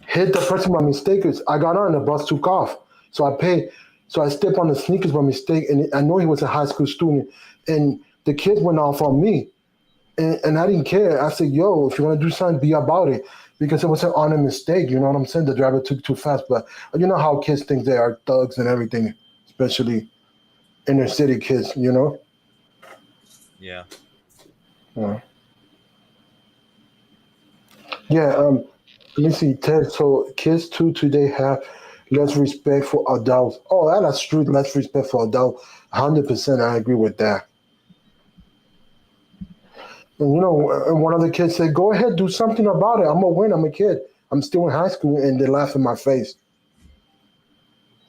hit the person by mistake. I got on, the bus took off. So I paid. So I stepped on the sneakers by mistake, and I know he was a high school student, and the kids went off on me, and I didn't care. I said, "Yo, if you want to do something, be about it," because it was an honest mistake. You know what I'm saying? The driver took too fast, but you know how kids think they are thugs and everything, especially inner city kids. Yeah. Yeah. Yeah. Let me see, Ted. So kids too today have less respect for adults. Oh, that's true. Less respect for adults. 100%. I agree with that. And and one of the kids said, "Go ahead, do something about it. I'm gonna win. I'm a kid. I'm still in high school," and they laugh in my face.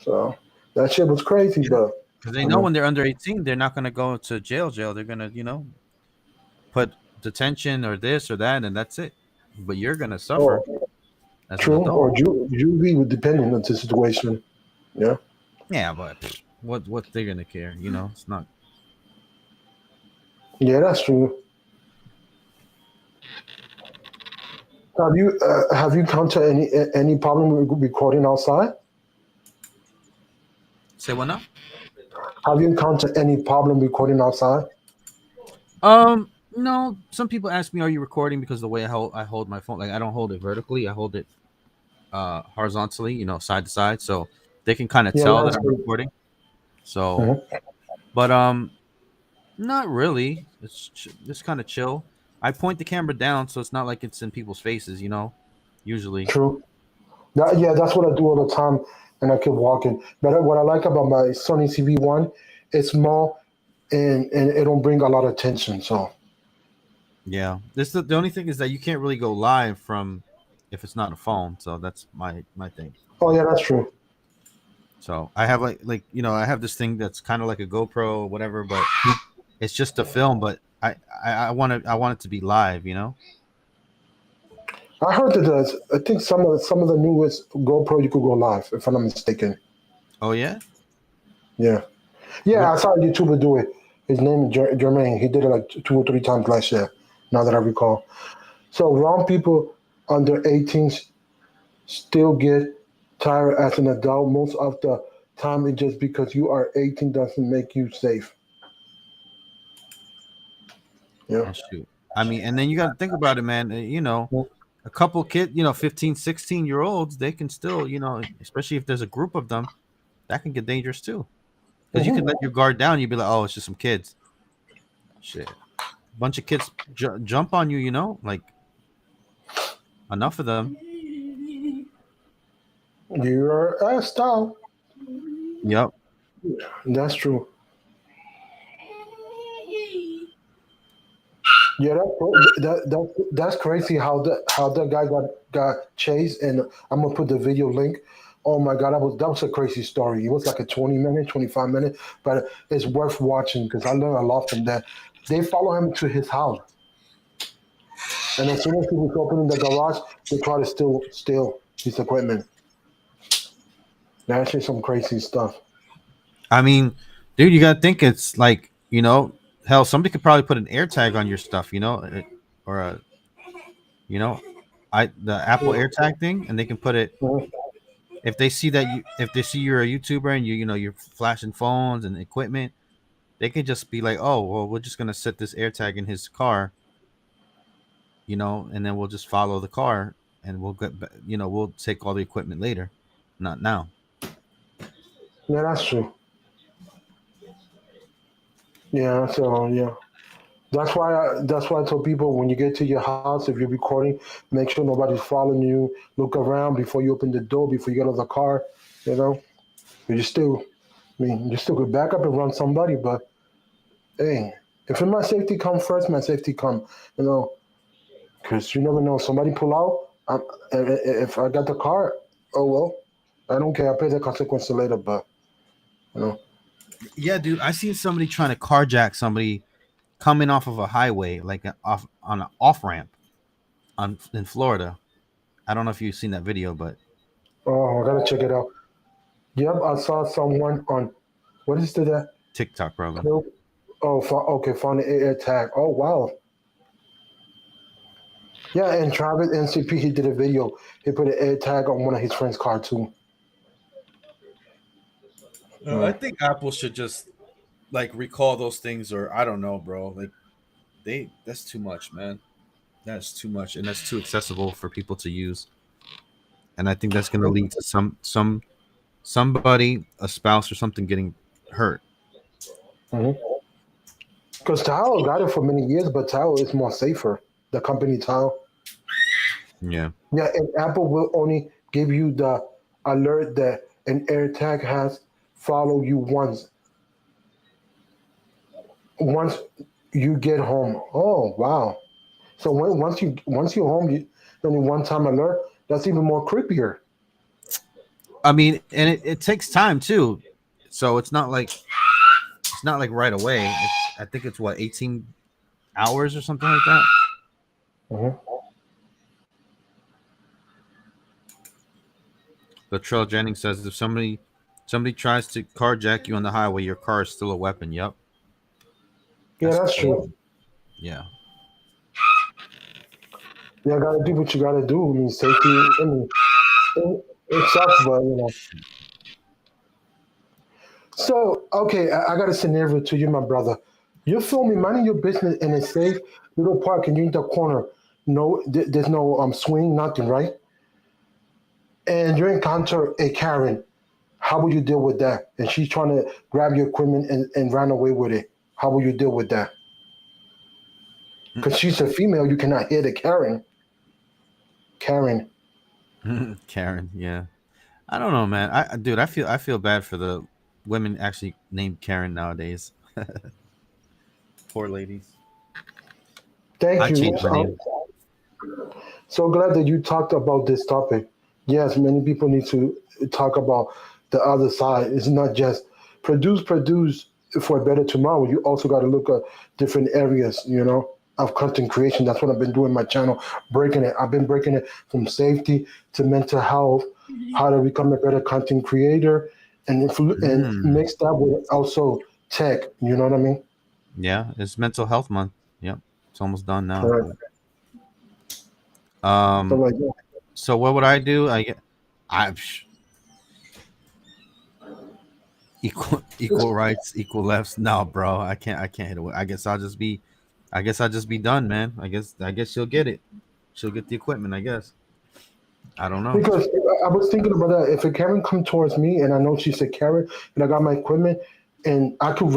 So that shit was crazy, Yeah. but Because they I know mean, when they're under 18, they're not gonna go to jail. They're gonna, put detention or this or that, and that's it. But you're gonna suffer oh, as an true. adult. Or juvie would depend on the situation. Yeah, Yeah, but what they're gonna care? It's not. yeah, that's true. Have you come to any problem with recording outside? Say what now? Have you encountered any problem recording outside? No. Some people ask me, "Are you recording?" Because the way I hold my phone, like I don't hold it vertically. I hold it horizontally, side to side, so they can kind of Yeah, tell that that's I'm good. recording. So, Mhm. but not really. It's kind of chill. I point the camera down, so it's not like it's in people's faces. Usually. True. Yeah, So that's what I do all the time, and I keep walking. But what I like about my Sony CV1, it's small and it don't bring a lot of attention. So, yeah, this the only thing is that you can't really go live from if it's not a phone. So that's my thing. oh yeah, that's true. So I have I have this thing that's kind of like a GoPro or whatever, but it's just a film. But I want it to be live. I heard that I think some of the newest GoPro you could go live, if I'm not mistaken. Oh yeah. Yeah, yeah, What? I saw a YouTuber do it. His name is Jermaine. He did it like 2 or 3 times last year. Now that I recall. So wrong people under 18 still get tired as an adult. Most of the time, it's just because you are 18 doesn't make you safe. Yeah. Oh shoot. I mean, and then you got to think about it, man. A couple kid, 15, 16 year olds, they can still, especially if there's a group of them, that can get dangerous too. Because you can Mhm. let your guard down, you'd be like, oh, it's just some kids. Shit. Bunch of kids jump on you, like enough of them. You're asked out. Yep. That's true. Yeah, that's crazy how that guy got chased, and I'm gonna put the video link. Oh my god, that was a crazy story. It was like a 20 minute, 25 minute, but it's worth watching because I learned a lot from that. They follow him to his house, and as soon as he was opening the garage, they try to steal his equipment. That's just some crazy stuff. I mean, dude, you gotta think it's like, hell, somebody could probably put an air tag on your stuff, or a, you know, the Apple AirTag thing, and they can put it Mhm. if they see you're a YouTuber and you're flashing phones and equipment, they could just be like, oh, well, we're just gonna set this AirTag in his car, and then we'll just follow the car, and we'll we'll take all the equipment later, not now. Yeah, that's true. Yeah, so yeah. That's why I tell people when you get to your house, if you're recording, make sure nobody's following you. Look around before you open the door, before you get out of the car. You know, but you still could back up and run somebody. But hey, if my safety come first, my safety come. You know, because you never know. Somebody pull out. If I got the car, oh well. I don't care. I pay the consequence later. But you know, Yeah, dude, I seen somebody trying to carjack somebody coming off of a highway, like off on an off ramp on in Florida. I don't know if you've seen that video, but oh, I gotta check it out. Yep, I saw someone on what is that? TikTok probably. Nope. Oh, okay, found the air tag. Oh, wow. Yeah, and Travis NCP, he did a video. He put an air tag on one of his friend's car too. I Mm. think Apple should just like recall those things, or I don't know, bro. Like that's too much, man. That's too much, and that's too accessible for people to use. And I think that's going to lead to somebody, a spouse or something, getting hurt. Mm-hmm. Because Tile got it for many years, but Tile is more safer. The company Tile. Yeah. Yeah, and Apple will only give you the alert that an air tag has followed you once you get home. Oh, wow. So once you're home, you only one time alert. That's even more creepier. I mean, and it takes time too. So it's not like right away. I think it's what 18 hours or something like that. Hmm. Latrell Jennings says if somebody tries to carjack you on the highway, your car is still a weapon. Yep, Yeah, that's that's crazy. true. Yeah. Yeah, gotta do what you gotta do. I mean, safety. I mean, it sucks, but you know. So, okay, I got a scenario to you, my brother. You feel me? Minding your business in a safe little park, and you're in the corner. No, there's no swing, nothing, right? And you encounter a Karen. How will you deal with that? And she's trying to grab your equipment and run away with it. How will you deal with that? Because she's a female, you cannot hear the Karen. Karen. Karen. Yeah. I don't know, man. Dude, I feel bad for the women actually named Karen nowadays. Poor ladies. Thank I you. changed my name. So glad that you talked about this topic. Yes, many people need to talk about the other side. It's not just produce for a better tomorrow. You also got to look at different areas, of content creation. That's what I've been doing on my channel, breaking it. I've been breaking it from safety to mental health, how to become a better content creator, and Mm. mix that with also tech. You know what I mean? Yeah, it's Mental Health Month. Yep, it's almost done now. Correct. So Um, like, so what would I do? I equal rights, equal lefts. No, bro, I can't hit it. I guess I'll just be done, man. I guess she'll get it. She'll get the equipment. I guess. I don't know. because I was thinking about that. If a Karen come towards me and I know she's a Karen and I got my equipment and I could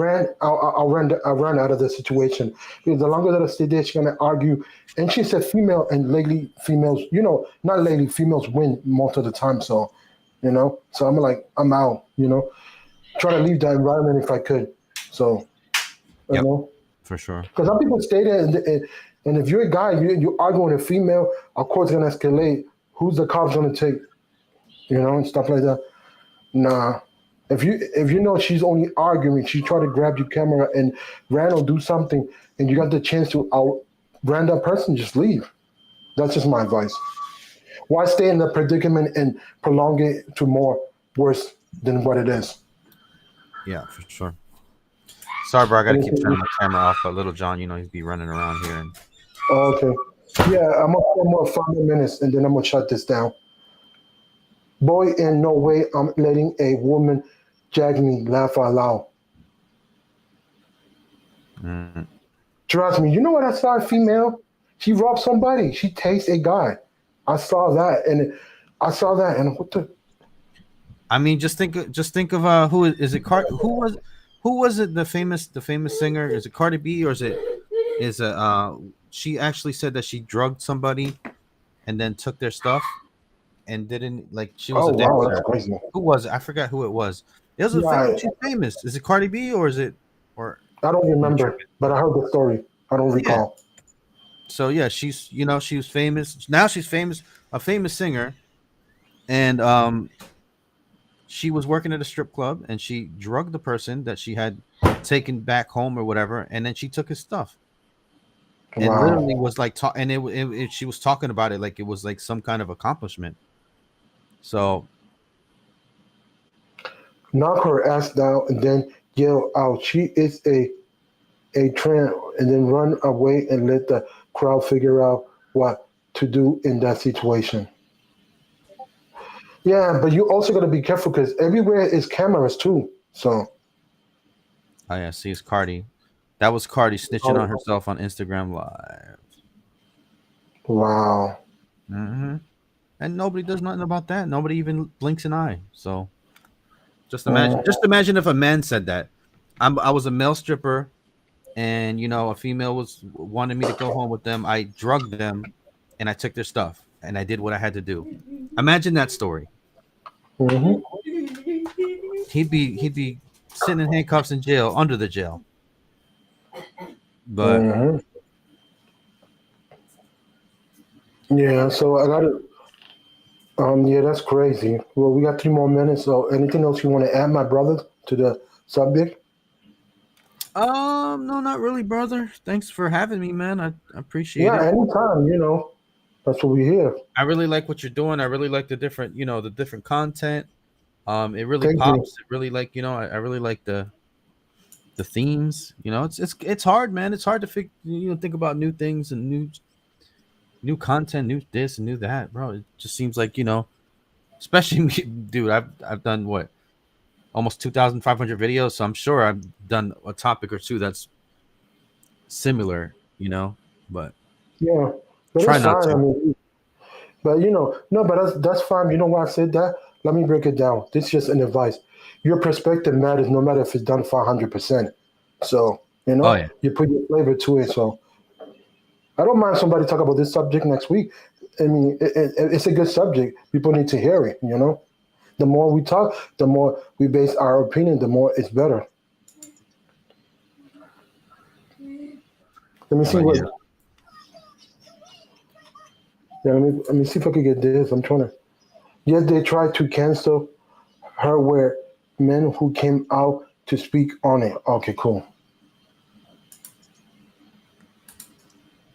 I'll run out of the situation. Because the longer that I stay there, she's gonna argue. And she's a female, and lately females, not lately females win most of the time. So, so I'm like I'm out. Try to leave that environment if I could. So, you Yep, know, for sure. because some people stay there, and if you're a guy, you arguing with a female, of course it's gonna escalate. Who's the cops gonna take? And stuff like that. Nah. If you know she's only arguing, she try to grab your camera and ran or do something, and you got the chance to outran that person, just leave. That's just my advice. Why stay in the predicament and prolong it to more worse than what it is? Yeah, for sure. Sorry, bro. I gotta keep Anything? turning my camera off. But little John, he's be running around here, and Oh, okay. Yeah, I'm gonna put more 5 minutes and then I'm gonna shut this down. Boy, in no way I'm letting a woman jag me laugh out loud. mm, Trust me, you know what I saw a female? She robbed somebody. She tased a guy. I saw that, and what the? I mean, just think of who is it? Who was it? The famous singer, is it Cardi B, or is it she actually said that she drugged somebody and then took their stuff and didn't, like, she was Oh a wow, that's dancer. crazy. Who was it? I forgot who it was. It was a Yeah, she's famous. Is it Cardi B, or is it, or I don't am I remember, tripping? but I heard the story. I don't Yeah. recall. So yeah, she's, she was famous. Now she's famous, a famous singer, and she was working at a strip club and she drugged the person that she had taken back home or whatever, and then she took his stuff and literally Wow. was like she was talking about it like it was like some kind of accomplishment. So Knock her ass down and then yell out, "She is a tramp," and then run away and let the crowd figure out what to do in that situation. Yeah, but you also got to be careful because everywhere is cameras too. So, oh yeah, see, it's Cardi. That was Cardi snitching on oh, herself on Instagram Live. wow. Hmm. And nobody does nothing about that. Nobody even blinks an eye. So Mm, just imagine if a man said that. I was a male stripper, and a female was wanted me to go home with them. I drugged them, and I took their stuff, and I did what I had to do. Imagine that story. mhm, He'd be sitting in handcuffs in jail, under the jail. But mhm. Yeah, so I got to. Yeah, that's crazy. Well, we got 3 more minutes. So, anything else you want to add, my brother, to the subject? no, not really, brother. Thanks for having me, man. I appreciate Yeah, it. anytime. That's what we hear. I really like what you're doing. I really like the different content. It really Thank you. pops. It really, like, I really like the themes. It's hard, man. It's hard to think about new things and new content, new this and new that, bro. It just seems like, especially me, dude. I've done what, almost 2,500 videos, so I'm sure I've done a topic or two that's similar, but Yeah, but try it's not fine. I to. mean, but no, but that's fine. You know why I said that? Let me break it down. This is just an advice. Your perspective matters, no matter if it's done 500%. So Oh yeah, you put your flavor to it. So I don't mind somebody talk about this subject next week. I mean, it's a good subject. People need to hear it. The more we talk, the more we base our opinion, the more it's better. Let me see but what. yeah, Yeah, let me see if I can get this. I'm trying to. Yes, they tried to cancel her were men who came out to speak on it. Okay, cool.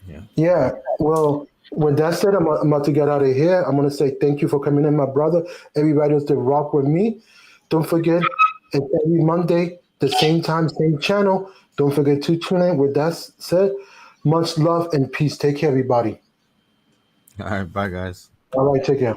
yeah. Yeah, well, with that said, I'm about to get out of here. I'm going to say thank you for coming in, my brother. Everybody else that rock with me. Don't forget, it's every Monday, the same time, same channel. Don't forget to tune in. With that said, much love and peace. Take care, everybody. All right, bye, guys. All right, take care.